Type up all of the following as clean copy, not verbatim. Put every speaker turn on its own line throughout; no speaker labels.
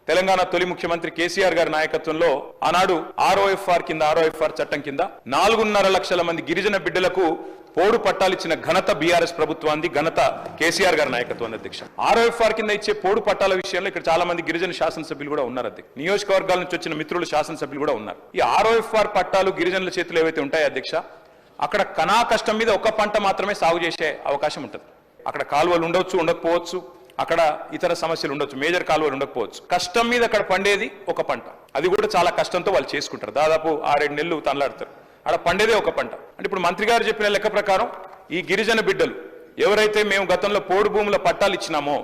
తెలంగాణ తొలి ముఖ్యమంత్రి కేసీఆర్ గారి నాయకత్వంలో ఆనాడు ఆర్ఓఎఫ్ఆర్ చట్టం కింద 4.5 లక్షల మంది గిరిజన బిడ్డలకు పోడు పట్టాలిచ్చిన ఘనత బీఆర్ఎస్ ప్రభుత్వానికి, ఘనత కేసీఆర్ గారి నాయకత్వం అధ్యక్ష. ఆర్ఓఎఫ్ఆర్ కింద ఇచ్చే పోడు పట్టాల విషయంలో ఇక్కడ చాలా మంది గిరిజన శాసనసభ్యులు కూడా ఉన్నారు అధ్యక్ష. నియోజకవర్గాల నుంచి వచ్చిన మిత్రులు శాసనసభ్యులు కూడా ఉన్నారు. ఈ ఆర్ఓఎఫ్ఆర్ పట్టాలు గిరిజనుల చేతిలో ఏవైతే ఉంటాయో అధ్యక్ష, అక్కడ కణా కష్టం మీద ఒక పంట మాత్రమే సాగు చేసే అవకాశం ఉంటుంది. అక్కడ కాలువలు ఉండొచ్చు, ఉండకపోవచ్చు, అక్కడ ఇతర సమస్యలు ఉండొచ్చు, మేజర్ కాలువలు ఉండకపోవచ్చు. కష్టం మీద అక్కడ పండేది ఒక పంట, అది కూడా చాలా కష్టంతో వాళ్ళు చేసుకుంటారు. దాదాపు 6-7 నెలలు తనలాడతారు. అక్కడ పండేదే ఒక పంట. అంటే ఇప్పుడు మంత్రి గారు చెప్పిన లెక్క ప్రకారం ఈ గిరిజన బిడ్డలు ఎవరైతే మేము గతంలో పోడు భూముల పట్టాలు ఇచ్చినామో,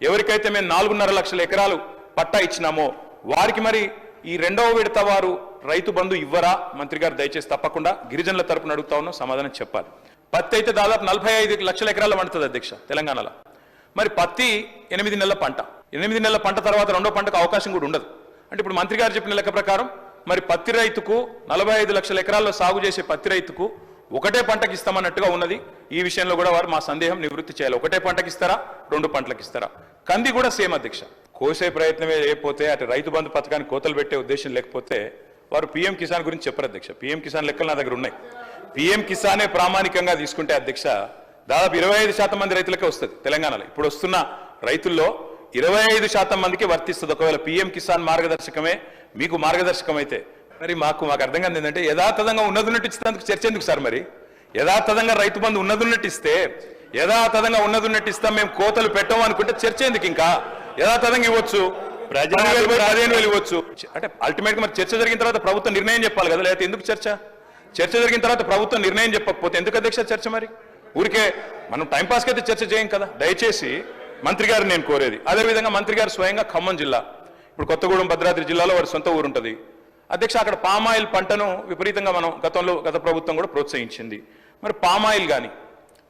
ఎవరికైతే మేము 4.5 లక్షల ఎకరాలు పట్టా ఇచ్చినామో వారికి మరి ఈ రెండవ విడత వారు రైతు బంధు ఇవ్వరా? మంత్రి గారు దయచేసి తప్పకుండా గిరిజనుల తరపున అడుగుతా ఉన్నాం, సమాధానం చెప్పాలి. పత్తి అయితే దాదాపు 45 లక్షల ఎకరాలు పండుతుంది అధ్యక్ష తెలంగాణలో. మరి పత్తి 8 నెలల పంట, 8 నెలల పంట తర్వాత రెండో పంటకు అవకాశం కూడా ఉండదు. అంటే ఇప్పుడు మంత్రి గారు చెప్పిన లెక్క ప్రకారం మరి పత్తి రైతుకు 45 లక్షల ఎకరాల్లో సాగు చేసే పత్తి రైతుకు ఒకటే పంటకి ఇస్తామన్నట్టుగా ఉన్నది. ఈ విషయంలో కూడా వారు మా సందేహం నివృత్తి చేయాలి. ఒకటే పంటకి ఇస్తారా, 2 పంటలకు ఇస్తారా? కంది కూడా సేమ్ అధ్యక్ష. కోసే ప్రయత్నమే లేకపోతే, అటు రైతు బంధు పథకానికి కోతలు పెట్టే ఉద్దేశం లేకపోతే వారు పీఎం కిసాన్ గురించి చెప్పరు అధ్యక్ష. పీఎం కిసాన్ లెక్కలు నా దగ్గర ఉన్నాయి. పీఎం కిసానే ప్రామాణికంగా తీసుకుంటే అధ్యక్ష దాదాపు 25% మంది రైతులకే వస్తుంది తెలంగాణలో. ఇప్పుడు వస్తున్న రైతుల్లో 25% మందికి వర్తిస్తుంది ఒకవేళ పీఎం కిసాన్ మార్గదర్శకమే మీకు మార్గదర్శకం అయితే. మరి మాకు అర్థం కాదు ఏంటంటే యథాతథంగా ఉన్నదున్నట్టు ఇచ్చినందుకు చర్చ ఎందుకు సార్? మరి యథాతథంగా రైతు బంధు ఉన్నదున్నట్టు ఇస్తే, యథాతథంగా ఉన్నదున్నట్టు ఇస్తాం, మేము కోతలు పెట్టాము అనుకుంటే చర్చ ఎందుకు? ఇంకా యథాతథంగా ఇవ్వచ్చు, 15,000 ఇవ్వచ్చు. అంటే అల్టిమేట్ గా మరి చర్చ జరిగిన తర్వాత ప్రభుత్వం నిర్ణయం చెప్పాలి కదా, లేకపోతే ఎందుకు చర్చ? చర్చ జరిగిన తర్వాత ప్రభుత్వం నిర్ణయం చెప్పకపోతే ఎందుకు అధ్యక్ష చర్చ? మరి ఊరికే మనం టైంపాస్కి అయితే చర్చ చేయం కదా. దయచేసి మంత్రి గారు నేను కోరేది, అదేవిధంగా మంత్రి గారు స్వయంగా ఖమ్మం జిల్లా, ఇప్పుడు కొత్తగూడెం భద్రాద్రి జిల్లాలో వారి సొంత ఊరు ఉంటుంది అధ్యక్ష. అక్కడ పామాయిల్ పంటను విపరీతంగా మనం గత ప్రభుత్వం కూడా ప్రోత్సహించింది. మరి పామాయిల్ కానీ,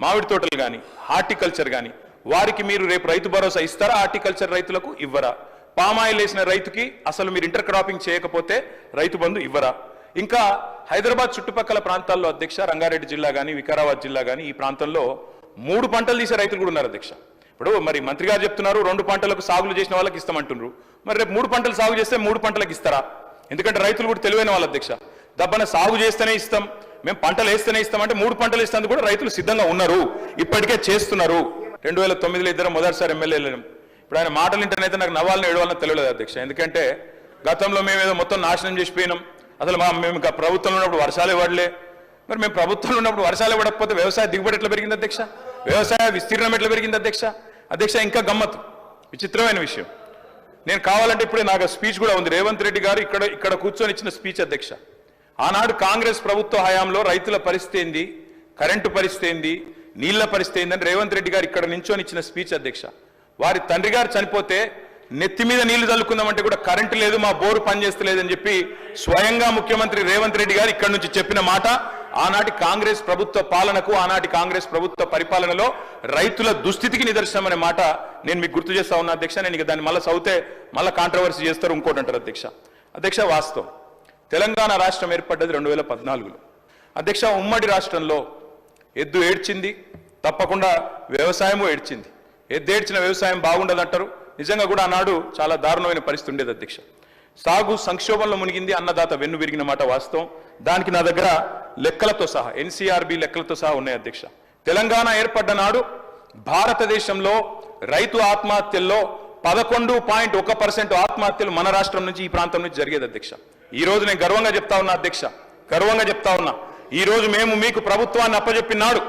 మామిడి తోటలు కానీ, హార్టికల్చర్ కానీ వారికి మీరు రేపు రైతు భరోసా ఇస్తారా? హార్టికల్చర్ రైతులకు ఇవ్వరా? పామాయిల్ వేసిన రైతుకి అసలు మీరు ఇంటర్ క్రాపింగ్ చేయకపోతే రైతు బంధు ఇవ్వరా? ఇంకా హైదరాబాద్ చుట్టుపక్కల ప్రాంతాల్లో అధ్యక్ష, రంగారెడ్డి జిల్లా కానీ, వికారాబాద్ జిల్లా కానీ, ఈ ప్రాంతంలో 3 పంటలు తీసే రైతులు కూడా ఉన్నారు అధ్యక్ష. ఇప్పుడు మరి మంత్రి గారు చెప్తున్నారు 2 పంటలకు సాగులు చేసిన వాళ్ళకి ఇస్తామంటున్నారు. మరి రేపు 3 పంటలు సాగు చేస్తే 3 పంటలకు ఇస్తారా? ఎందుకంటే రైతులు కూడా తెలివైన వాళ్ళు అధ్యక్ష. దబ్బన సాగు చేస్తేనే ఇస్తాం, మేము పంటలు వేస్తేనే ఇస్తామంటే 3 పంటలు ఇస్తాను కూడా రైతులు సిద్ధంగా ఉన్నారు, ఇప్పటికే చేస్తున్నారు. 2009లో ఇద్దరు మొదటిసారి ఎమ్మెల్యేలు. ఇప్పుడు ఆయన మాటలు వింటేనైతే నాకు నవ్వాలని ఏడవాలని తెలియలేదు అధ్యక్ష. ఎందుకంటే గతంలో మేము ఏదో మొత్తం నాశనం చేసిపోయినాం, అసలు మేము ప్రభుత్వంలో ఉన్నప్పుడు వర్షాలు ఇవ్వడలే. మరి మేము ప్రభుత్వంలో ఉన్నప్పుడు వర్షాలు ఇవ్వకపోతే వ్యవసాయ దిగుబడి ఎట్లా పెరిగింది అధ్యక్ష? వ్యవసాయ విస్తీర్ణం ఎట్లా పెరిగింది అధ్యక్ష? అధ్యక్ష ఇంకా గమ్మత్తు, విచిత్రమైన విషయం, నేను కావాలంటే ఇప్పుడే నాకు స్పీచ్ కూడా ఉంది. రేవంత్ రెడ్డి గారు ఇక్కడ కూర్చొని ఇచ్చిన స్పీచ్ అధ్యక్ష. ఆనాడు కాంగ్రెస్ ప్రభుత్వ హయాంలో రైతుల పరిస్థితి ఏంది, కరెంటు పరిస్థితి ఏంది, నీళ్ల పరిస్థితి ఏందని రేవంత్ రెడ్డి గారు ఇక్కడ నించొని ఇచ్చిన స్పీచ్ అధ్యక్ష. వారి తండ్రి గారు చనిపోతే నెత్తి మీద నీళ్లు చల్లుకుందామంటే కూడా కరెంటు లేదు, మా బోరు పనిచేస్తలేదని చెప్పి స్వయంగా ముఖ్యమంత్రి రేవంత్ రెడ్డి గారు ఇక్కడ నుంచి చెప్పిన మాట ఆనాటి కాంగ్రెస్ ప్రభుత్వ పాలనకు, ఆనాటి కాంగ్రెస్ ప్రభుత్వ పరిపాలనలో రైతుల దుస్థితికి నిదర్శనం అనే మాట నేను మీకు గుర్తు చేస్తా ఉన్నా అధ్యక్ష. నేను ఇక దాన్ని మళ్ళీ చదివితే మళ్ళీ కాంట్రవర్సీ చేస్తారు, ఇంకోటి అంటారు అధ్యక్ష. అధ్యక్ష వాస్తవం, తెలంగాణ రాష్ట్రం ఏర్పడ్డది 2014లో అధ్యక్ష. ఉమ్మడి రాష్ట్రంలో ఎద్దు ఏడ్చింది, తప్పకుండా వ్యవసాయము ఏడ్చింది. ఎద్దు ఏడ్చిన వ్యవసాయం బాగుండదంటారు. నిజంగా కూడా ఆనాడు చాలా దారుణమైన పరిస్థితి ఉండేది అధ్యక్ష. సాగు సంక్షోభంలో మునిగింది, అన్నదాత వెన్ను విరిగిన మాట వాస్తవం. దానికి నా దగ్గర లెక్కలతో సహా, ఎన్సీఆర్బీ లెక్కలతో సహా ఉన్నాయి అధ్యక్ష. తెలంగాణ ఏర్పడ్డ నాడు భారతదేశంలో రైతు ఆత్మహత్యల్లో 11.1% ఆత్మహత్యలు మన రాష్ట్రం నుంచి, ఈ ప్రాంతం నుంచి జరిగేది అధ్యక్ష. ఈ రోజు నేను గర్వంగా చెప్తా ఉన్నా అధ్యక్ష, గర్వంగా చెప్తా ఉన్నా, ఈ రోజు మేము మీకు ప్రభుత్వాన్ని అప్పజెప్పినాడు,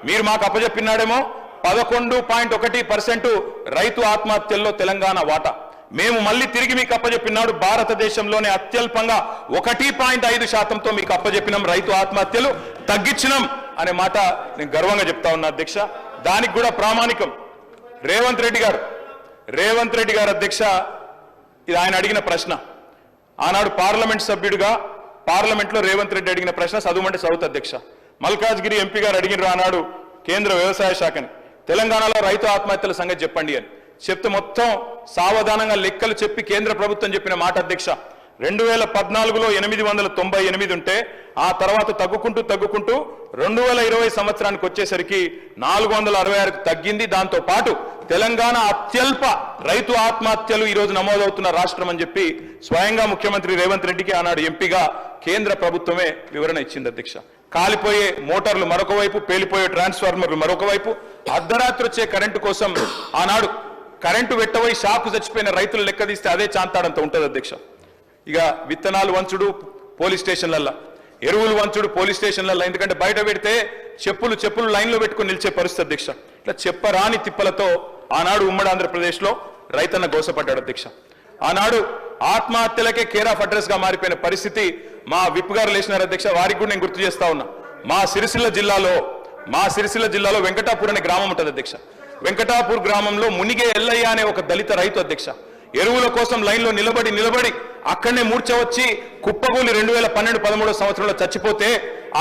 మీరు మాకు అప్పజెప్పినాడేమో 11.1% రైతు ఆత్మహత్యల్లో తెలంగాణ వాటా. మేము మళ్ళీ తిరిగి మీకు అప్పజెప్పినాడు భారతదేశంలోనే అత్యల్పంగా 1.5%తో మీకు అప్పజెప్పినాం, రైతు ఆత్మహత్యలు తగ్గించినాం అనే మాట నేను గర్వంగా చెప్తా ఉన్నా అధ్యక్ష. దానికి కూడా ప్రామాణికం రేవంత్ రెడ్డి గారు అధ్యక్ష. ఇది ఆయన అడిగిన ప్రశ్న, ఆనాడు పార్లమెంట్ సభ్యుడిగా పార్లమెంట్లో రేవంత్ రెడ్డి అడిగిన ప్రశ్న చదువుమంటే చదువుతా అధ్యక్ష. మల్కాజ్గిరి ఎంపీ గారు అడిగినారు ఆనాడు కేంద్ర వ్యవసాయ శాఖని, తెలంగాణలో రైతు ఆత్మహత్యల సంగతి చెప్పండి అని చెప్తే మొత్తం సావధానంగా లెక్కలు చెప్పి కేంద్ర ప్రభుత్వం చెప్పిన మాట అధ్యక్ష, 2014లో 898 ఉంటే ఆ తర్వాత తగ్గుకుంటూ 2020 సంవత్సరానికి వచ్చేసరికి 466కు తగ్గింది. దాంతో పాటు తెలంగాణ అత్యల్ప రైతు ఆత్మహత్యలు ఈ రోజు నమోదవుతున్న రాష్ట్రం అని చెప్పి స్వయంగా ముఖ్యమంత్రి రేవంత్ రెడ్డికి ఆనాడు ఎంపీగా కేంద్ర ప్రభుత్వమే వివరణ ఇచ్చింది అధ్యక్ష. కాలిపోయే మోటార్లు మరొక వైపు, పేలిపోయే ట్రాన్స్ఫార్మర్లు మరొక వైపు, అర్ధరాత్రి వచ్చే కరెంటు కోసం ఆనాడు కరెంటు వెట్టబోయి షాకు చచ్చిపోయిన రైతులు లెక్క తీస్తే అదే చాంతాడంత ఉంటుంది అధ్యక్ష. ఇక విత్తనాలు వంచుడు పోలీస్ స్టేషన్లల్లో, ఎరువులు వంచుడు పోలీస్ స్టేషన్లలో, ఎందుకంటే బయట పెడితే చెప్పులు లైన్లో పెట్టుకుని నిలిచే పరిస్థితి అధ్యక్ష. ఇట్లా చెప్పరాని తిప్పలతో ఆనాడు ఉమ్మడి ఆంధ్రప్రదేశ్లో రైతన్న గోసపడ్డాడు అధ్యక్ష. ఆనాడు ఆత్మహత్యలకే కేర్ ఆఫ్ అడ్రస్ గా మారిపోయిన పరిస్థితి మా విప్ గారు లేచినారు అధ్యక్ష. వారికి కూడా నేను గుర్తు చేస్తా ఉన్నా. మా సిరిసిల్ల జిల్లాలో వెంకటాపూర్ అనే గ్రామం ఉంటుంది అధ్యక్ష. వెంకటాపూర్ గ్రామంలో మునిగే ఎల్లయ్య అనే ఒక దళిత రైతు అధ్యక్ష ఎరువుల కోసం లైన్లో నిలబడి అక్కడనే మూర్ఛ వచ్చి కుప్పగూలి 2012-13 సంవత్సరంలో చచ్చిపోతే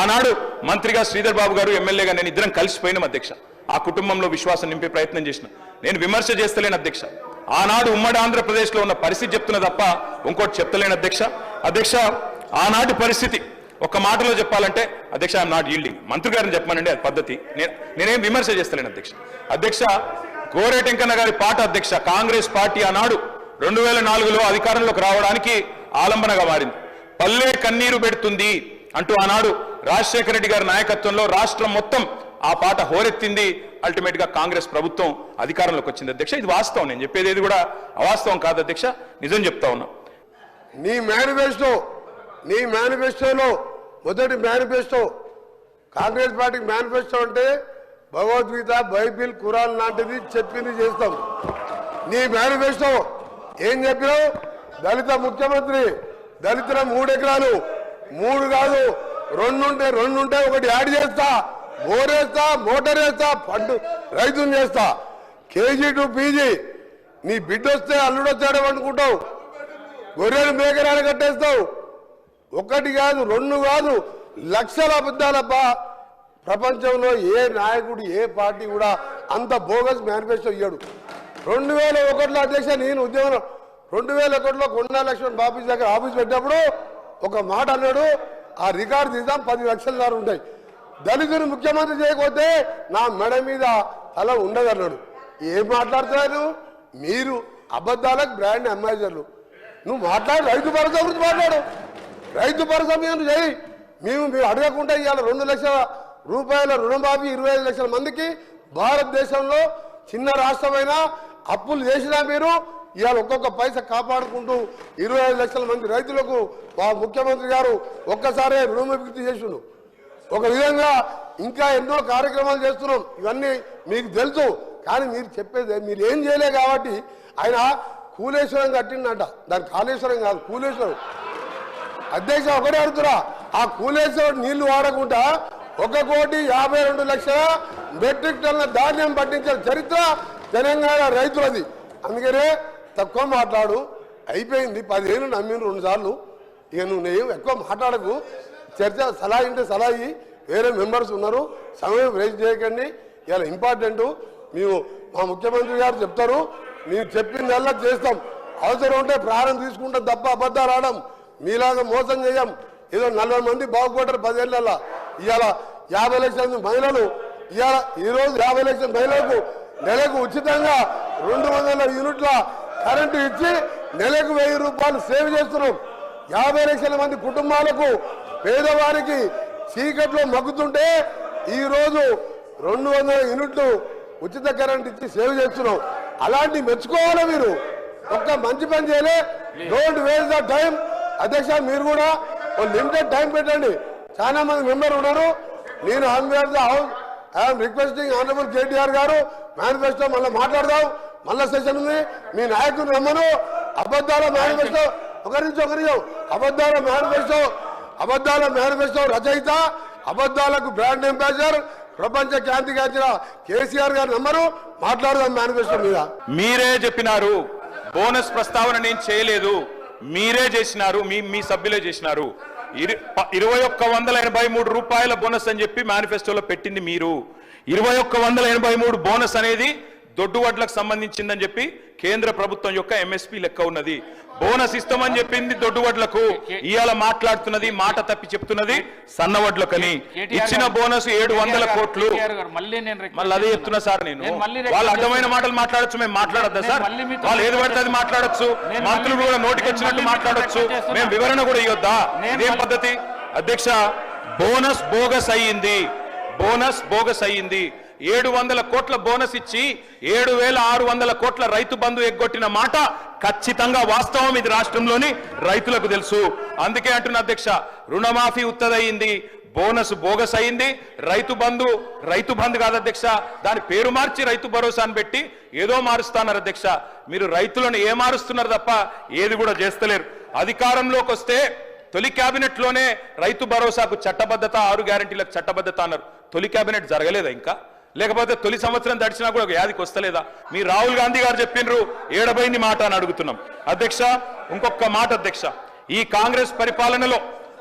ఆనాడు మంత్రిగా శ్రీధర్ బాబు గారు, ఎమ్మెల్యేగా నేను ఇద్దరం కలిసిపోయినాం అధ్యక్ష. ఆ కుటుంబంలో విశ్వాసం నింపే ప్రయత్నం చేసిన. నేను విమర్శ చేస్తలేను అధ్యక్ష. ఆనాడు ఉమ్మడి ఆంధ్రప్రదేశ్లో ఉన్న పరిస్థితి చెప్తున్నా తప్ప ఇంకోటి చెప్తలేను అధ్యక్ష. ఆనాటి పరిస్థితి ఒక మాటలో చెప్పాలంటే అధ్యక్ష, ఐఎమ్ నాట్ ఈల్డింగ్. మంత్రి గారిని చెప్పమనండి, అది పద్ధతి. నేనేం విమర్శ చేస్తలేను అధ్యక్ష. గోరేటెంకన్న గారి పాట అధ్యక్ష. కాంగ్రెస్ పార్టీ ఆనాడు 2004లో అధికారంలోకి రావడానికి ఆలంబనగా మారింది. పల్లె కన్నీరు పెడుతుంది అంటూ ఆనాడు రాజశేఖర రెడ్డి గారి నాయకత్వంలో రాష్ట్రం మొత్తం ఆ పాట హోరెత్తింది. అల్టిమేట్ గా కాంగ్రెస్ ప్రభుత్వం అధికారంలోకి వచ్చింది అధ్యక్ష. ఇది వాస్తవం, నేను చెప్పేది ఏది కూడా అవాస్తవం కాదు అధ్యక్ష, నిజం చెప్తా ఉన్నా.
నీ మేనిఫెస్టోలో మొదటి మేనిఫెస్టో, కాంగ్రెస్ పార్టీ మేనిఫెస్టో అంటే భగవద్గీత, బైబిల్, ఖురాన్ లాంటిది చెప్పింది చేస్తాం. నీ మేనిఫెస్టో ఏం చెప్పినావు? దళిత ముఖ్యమంత్రి, దళితుల 3 ఎకరాలు, 3 కాదు 2 ఉంటే ఒకటి యాడ్ చేస్తా, బోరేస్తా, మోటార్ వేస్తా, పండు రైతుని చేస్తా. KG to PG. నీ బిడ్డ వస్తే అల్లుడు వచ్చాడు అనుకుంటావు, గొర్రెలు మేకరాలు కట్టేస్తావు. 1 కాదు 2 కాదు, లక్షల అబద్ధాలబ్బా. ప్రపంచంలో ఏ నాయకుడు, ఏ పార్టీ కూడా అంత బోగస్ మేనిఫెస్టో ఇయ్యాడు. 2001లో అధ్యక్ష, నేను ఉద్యోగం 2001లో కొండా లక్ష్మణ్ బాబు దగ్గర ఆఫీస్ పెట్టినప్పుడు ఒక మాట అన్నాడు, ఆ రికార్డు తీద్దాం, 10 లక్షల దారు ఉంటాయి. దళితుని ముఖ్యమంత్రి చేయకపోతే నా మెడ మీద తల ఉండదు అన్నాడు. ఏం మాట్లాడుతున్నారు మీరు? అబద్ధాలకు బ్రాండ్ అంబాసిడర్లు. నువ్వు మాట్లాడు, రైతు భరోసా గురించి మాట్లాడు. రైతు భరోసా మీద చేయి. మేము అడగకుండా ఇవాళ 2 లక్షల రూపాయల రుణమాఫీ 25 లక్షల మందికి. భారతదేశంలో చిన్న రాష్ట్రమైన అప్పులు చేసినా మీరు ఇవాళ ఒక్కొక్క పైసా కాపాడుకుంటూ 25 లక్షల మంది రైతులకు మా ముఖ్యమంత్రి గారు ఒక్కసారే రుణమాఫీ చేసిండు. ఒక విధంగా ఇంకా ఎన్నో కార్యక్రమాలు చేస్తున్నాం. ఇవన్నీ మీకు తెలుసు. కానీ మీరు చెప్పేది మీరు ఏం చేయలే కాబట్టి ఆయన కూలేశ్వరం కట్టిందంట. దాని కాళేశ్వరం కాదు, కూలేశ్వరం. అధ్యక్ష ఒకటే అడుగుతున్నా, ఆ కూలేశ్వరం నీళ్లు వాడకుండా 1,52,00,000 మెట్రిక్ టన్నుల ధాన్యం పట్టించిన చరిత్ర తెలంగాణ రైతులది. అందుకనే తక్కువ మాట్లాడు. అయిపోయింది. 10 ఏళ్ళు నమ్మిన 2 సార్లు. ఇక నువ్వు ఎక్కువ మాట్లాడకు. చర్చ సలహా ఇంటే సలహా ఇయ్యి. వేరే మెంబర్స్ ఉన్నారు, సమయం వేస్ట్ చేయకండి. ఇలా ఇంపార్టెంట్. మేము మా ముఖ్యమంత్రి గారు చెప్తారు, మేము చెప్పిందల్లా చేస్తాం. అవసరం ఉంటే ప్రాణం తీసుకుంటాం తప్ప అబద్ధాలు ఆడం. మీలాగా మోసం చేయం. ఏదో 40 మంది బాగుపడ్డారు 10 ఏళ్ళ. ఇవాళ 50 లక్షల మహిళలు, ఈరోజు 50 లక్షల మహిళలకు నెలకు ఉచితంగా 200 యూనిట్ల కరెంటు ఇచ్చి నెలకు 1000 రూపాయలు సేవ్ చేస్తున్నాం. 50 లక్షల మంది కుటుంబాలకు, పేదవారికి చీకట్లో మగ్గుతుంటే ఈరోజు 200 యూనిట్లు ఉచిత కరెంట్ ఇచ్చి సేవ్ చేస్తున్నాం. అలాంటి మెచ్చుకోవాలి మీరు. ఒక్క మంచి పని చేయలే. Don't waste the time. అధ్యక్ష మీరు కూడా లిమిటెడ్ టైం పెట్టండి. చాలా మంది మెంబర్ ఉన్నారు. నేను ఐఎమ్ రిక్వెస్టింగ్ ఆనరబుల్ కేటీఆర్ గారు, మేనిఫెస్టో మళ్ళీ మాట్లాడదాం. మళ్ళా సెషన్ ఉంది. మీ నాయకుడు రమ్మను. అబద్ధాల మేనిఫెస్టో అబద్ధాల మేనిఫెస్టో రచయిత, అబద్ధాలకు బ్రాండ్ అంబాసిడర్, ప్రపంచ ఖ్యాతి గాంచిన కేసీఆర్ గారు నమ్మరు. మాట్లాడదాం మేనిఫెస్టో మీద.
మీరే చెప్పినారు బోనస్ ప్రస్తావన నేను చేయలేదు, మీరే చేసినారు, మీ సభ్యులే చేసినారు. 2183 రూపాయల బోనస్ అని చెప్పి మేనిఫెస్టోలో పెట్టింది మీరు. 2183 బోనస్ అనేది దొడ్డు వడ్లకు సంబంధించిందని చెప్పి కేంద్ర ప్రభుత్వం యొక్క ఎంఎస్పీ లెక్క ఉన్నది. బోనస్ ఇస్తామని చెప్పింది దొడ్డువడ్లకు, ఇవాళ మాట్లాడుతున్నది మాట తప్పి చెప్తున్నది సన్నవడ్లకని. ఇచ్చిన బోనస్ 700 కోట్లు. మళ్ళీ అదే చెప్తున్నా సార్ నేను. వాళ్ళు అర్థమైన మాటలు మాట్లాడచ్చు, మేము మాట్లాడద్దా సార్? వాళ్ళు ఏది పడితే అది మాట్లాడచ్చు, మంత్రులు కూడా నోటికి వచ్చినట్టు మాట్లాడచ్చు, మేము వివరణ కూడా ఇవ్వద్దా? ఇదేం పద్ధతి అధ్యక్ష? బోనస్ బోగస్ అయ్యింది, బోనస్ బోగస్ అయ్యింది. 700 కోట్ల బోనస్ ఇచ్చి 7,600 కోట్ల రైతు బంధు ఎగ్గొట్టిన మాట ఖచ్చితంగా వాస్తవం. ఇది రాష్ట్రంలోని రైతులకు తెలుసు. అందుకే అంటున్న అధ్యక్ష, రుణమాఫీ ఉత్తదయింది, బోనస్ బోగస్ అయింది. రైతు బంధు కాదు అధ్యక్ష, దాని పేరు మార్చి రైతు భరోసా అని పెట్టి ఏదో మారుస్తున్నారు అధ్యక్ష. మీరు రైతులను ఏ మారుస్తున్నారు తప్ప ఏది కూడా చేస్తలేరు. అధికారంలోకి వస్తే తొలి కేబినెట్ లోనే రైతు భరోసాకు చట్టబద్ధత, 6 గ్యారెంటీలకు చట్టబద్ధత అన్నారు. తొలి కేబినెట్ జరగలేదా ఇంకా? లేకపోతే తొలి సంవత్సరం దడిచినా కూడా ఒక యాదికి వస్తలేదా? మీ రాహుల్ గాంధీ గారు చెప్పిండ్రు, ఏడబైంది మాట అని అడుగుతున్నాం అధ్యక్ష. ఇంకొక మాట అధ్యక్ష, ఈ కాంగ్రెస్ పరిపాలనలో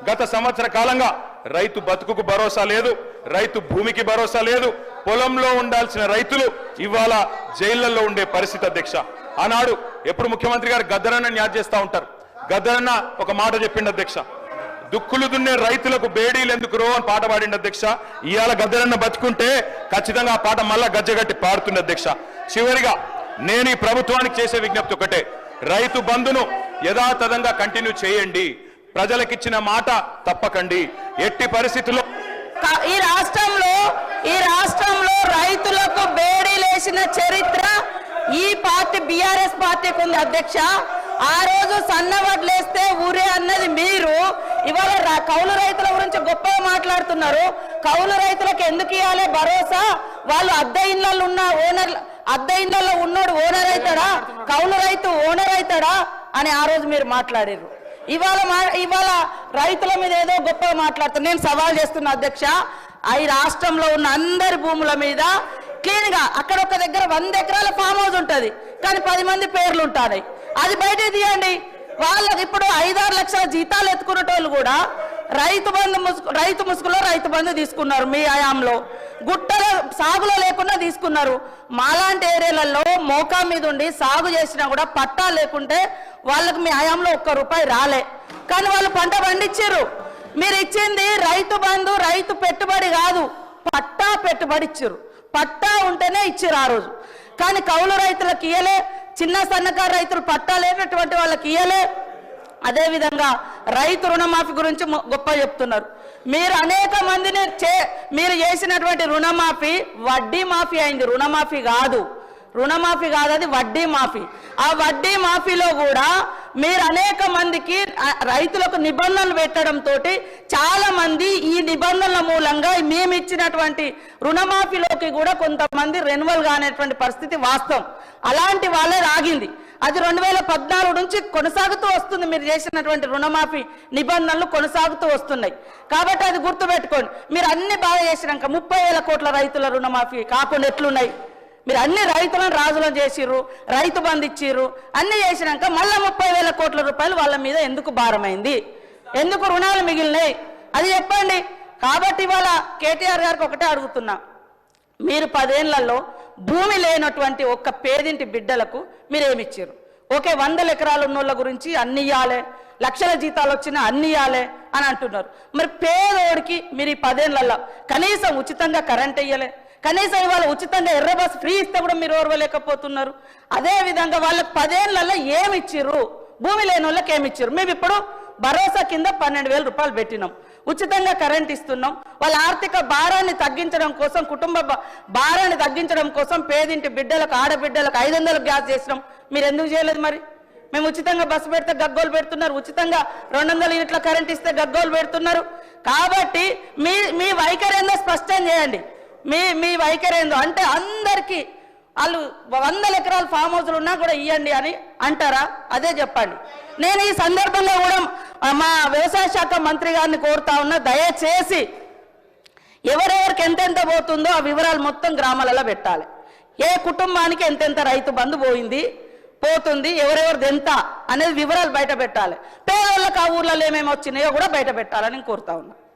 గత సంవత్సర కాలంగా రైతు బతుకుకు భరోసా లేదు, రైతు భూమికి భరోసా లేదు. పొలంలో ఉండాల్సిన రైతులు ఇవాళ జైళ్లలో ఉండే పరిస్థితి అధ్యక్ష. ఆనాడు ఎప్పుడు ముఖ్యమంత్రి గారు గద్దరన్న యాద్ చేస్తా ఉంటారు. గద్దరన్న ఒక మాట చెప్పిండు అధ్యక్ష, దుక్కులు దున్నే రైతులకు బేడీలు ఎందుకు రో అని పాట పాడిండు అధ్యక్ష. ఇవాళ గద్దరన్న బతుకుంటే ఖచ్చితంగా ఆ పాట మళ్ళా గజ్జగట్టి పాడుతుంది అధ్యక్ష. చివరిగా నేను ఈ ప్రభుత్వానికి చేసే విజ్ఞప్తి ఒకటే, రైతు బంధును యథాతథంగా కంటిన్యూ చేయండి, ప్రజలకిచ్చిన మాట తప్పకండి. ఎట్టి పరిస్థితుల్లో
ఈ రాష్ట్రంలో రైతులకు బేడీలేసిన చరిత్ర ఈ పార్టీ బీఆర్ఎస్ పార్టీకి ఉంది అధ్యక్ష. ఆ రోజు సన్నవడ్లేస్తే ఊరే అన్నది మీరు, ఇవాళ కౌలు రైతుల గురించి గొప్పగా మాట్లాడుతున్నారు. కౌలు రైతులకు ఎందుకు ఇవ్వాలి భరోసా? వాళ్ళు అద్దె ఇళ్లలో ఉన్న అద్దె ఇళ్లలో ఉన్నోడు ఓనర్ అవుతాడా, కౌలు రైతు ఓనర్ అవుతాడా అని ఆ రోజు మీరు మాట్లాడారు. ఇవాళ రైతుల మీద ఏదో గొప్పగా మాట్లాడుతున్నారు. నేను సవాల్ చేస్తున్నా అధ్యక్ష, ఈ రాష్ట్రంలో ఉన్న అందరి భూముల మీద క్లీన్ గా అక్కడ ఒక దగ్గర 100 ఎకరాల ఫామ్ హౌస్ ఉంటది, కానీ 10 మంది పేర్లు ఉంటాయి. అది బయట తీయండి. వాళ్ళకి ఇప్పుడు 5-6 లక్షల జీతాలు ఎత్తుకునేటోళ్ళు కూడా రైతు ముసుగులో రైతు బంధు తీసుకున్నారు. మీ హయాంలో గుట్టల సాగులో లేకుండా తీసుకున్నారు. మాలాంటి ఏరియాలలో మోకా మీద ఉండి సాగు చేసినా కూడా పట్టా లేకుంటే వాళ్ళకి మీ హయాంలో ₹1 రాలే, కానీ వాళ్ళు పంట పండించారు. మీరు ఇచ్చింది రైతు బంధు, రైతు పెట్టుబడి కాదు, పట్టా పెట్టుబడి ఇచ్చారు. పట్టా ఉంటేనే ఇచ్చారు ఆ రోజు, కానీ కౌలు రైతులకు ఇయ్యలే, చిన్న సన్నకారు రైతులు పట్టా లేనటువంటి వాళ్ళకి ఇయ్యలే. అదేవిధంగా రైతు రుణమాఫీ గురించి గొప్ప చెప్తున్నారు. మీరు అనేక మందిని మీరు చేసినటువంటి రుణమాఫీ వడ్డీ మాఫీ అయింది, రుణమాఫీ కాదు అది వడ్డీ మాఫీ. ఆ వడ్డీ మాఫీలో కూడా మీరు అనేక మందికి రైతులకు నిబంధనలు పెట్టడంతో చాలా మంది ఈ నిబంధనల మూలంగా మేము ఇచ్చినటువంటి రుణమాఫీలోకి కూడా కొంతమంది రెన్యువల్ కానటువంటి పరిస్థితి వాస్తవం. అలాంటి వాళ్ళే ఆగింది. అది 2014 నుంచి కొనసాగుతూ వస్తుంది. మీరు చేసినటువంటి రుణమాఫీ నిబంధనలు కొనసాగుతూ వస్తున్నాయి కాబట్టి అది గుర్తుపెట్టుకోండి. మీరు అన్ని బాగా చేసినాక 30,000 కోట్ల రైతుల రుణమాఫీ కాకుండా ఎట్లున్నాయి? మీరు అన్ని రైతులను రాజులను చేసిర్రు, రైతు బంధు ఇచ్చిర్రు, అన్ని చేసినాక మళ్ళీ 30,000 కోట్ల రూపాయలు వాళ్ళ మీద ఎందుకు భారమైంది? ఎందుకు రుణాలు మిగిలినాయి? అది చెప్పండి. కాబట్టి ఇవాళ కేటీఆర్ గారికి ఒకటే అడుగుతున్నా, మీరు 10 ఏళ్లలో భూమి లేనటువంటి ఒక్క పేదింటి బిడ్డలకు మీరేమిచ్చారు? ఓకే, 100 ఎకరాలు ఉన్నోళ్ళ గురించి అన్ని ఇయ్యాలే, లక్షల జీతాలు వచ్చినా అన్ని ఇయ్యాలే అని అంటున్నారు. మరి పేదోడికి మీరు ఈ 10 ఏళ్లలో కనీసం ఉచితంగా కరెంట్ ఇయ్యలే, కనీసం ఇవాళ ఉచితంగా ఎర్ర బస్ ఫ్రీ ఇస్తే కూడా మీరు ఓర్వలేకపోతున్నారు. అదేవిధంగా వాళ్ళకి 10 ఏళ్లలో ఏమి ఇచ్చిర్రు? భూమి లేని వాళ్ళకి ఏమి ఇచ్చారు? మేము ఇప్పుడు భరోసా కింద 12,000 రూపాయలు పెట్టినాం, ఉచితంగా కరెంట్ ఇస్తున్నాం. వాళ్ళ ఆర్థిక భారాన్ని తగ్గించడం కోసం, కుటుంబ భారాన్ని తగ్గించడం కోసం పేదింటి బిడ్డలకు, ఆడబిడ్డలకు 500 గ్యాస్ చేసినాం. మీరు ఎందుకు చేయలేదు? మరి మేము ఉచితంగా బస్సు పెడితే గగ్గోలు పెడుతున్నారు, ఉచితంగా 200 యూనిట్ల కరెంట్ ఇస్తే గగ్గోలు పెడుతున్నారు. కాబట్టి మీ వైఖరి ఏందో స్పష్టం చేయండి. మీ వైఖరి ఏందో అంటే అందరికీ వాళ్ళు 100 ఎకరాల ఫామ్ హౌస్లు ఉన్నా కూడా ఇవ్వండి అని అంటారా? అదే చెప్పండి. నేను ఈ సందర్భంగా కూడా మా వ్యవసాయ శాఖ మంత్రి గారిని కోరుతా ఉన్నా, దయచేసి ఎవరెవరికి ఎంతెంత పోతుందో ఆ వివరాలు మొత్తం గ్రామాలలో పెట్టాలి. ఏ కుటుంబానికి ఎంతెంత రైతు బంధు పోతుంది, ఎవరెవరిది ఎంత అనేది వివరాలు బయట పెట్టాలి. పేదోళ్ళకి ఆ ఊర్లలో ఏమేమి వచ్చినాయో కూడా బయట పెట్టాలని కోరుతా ఉన్నా.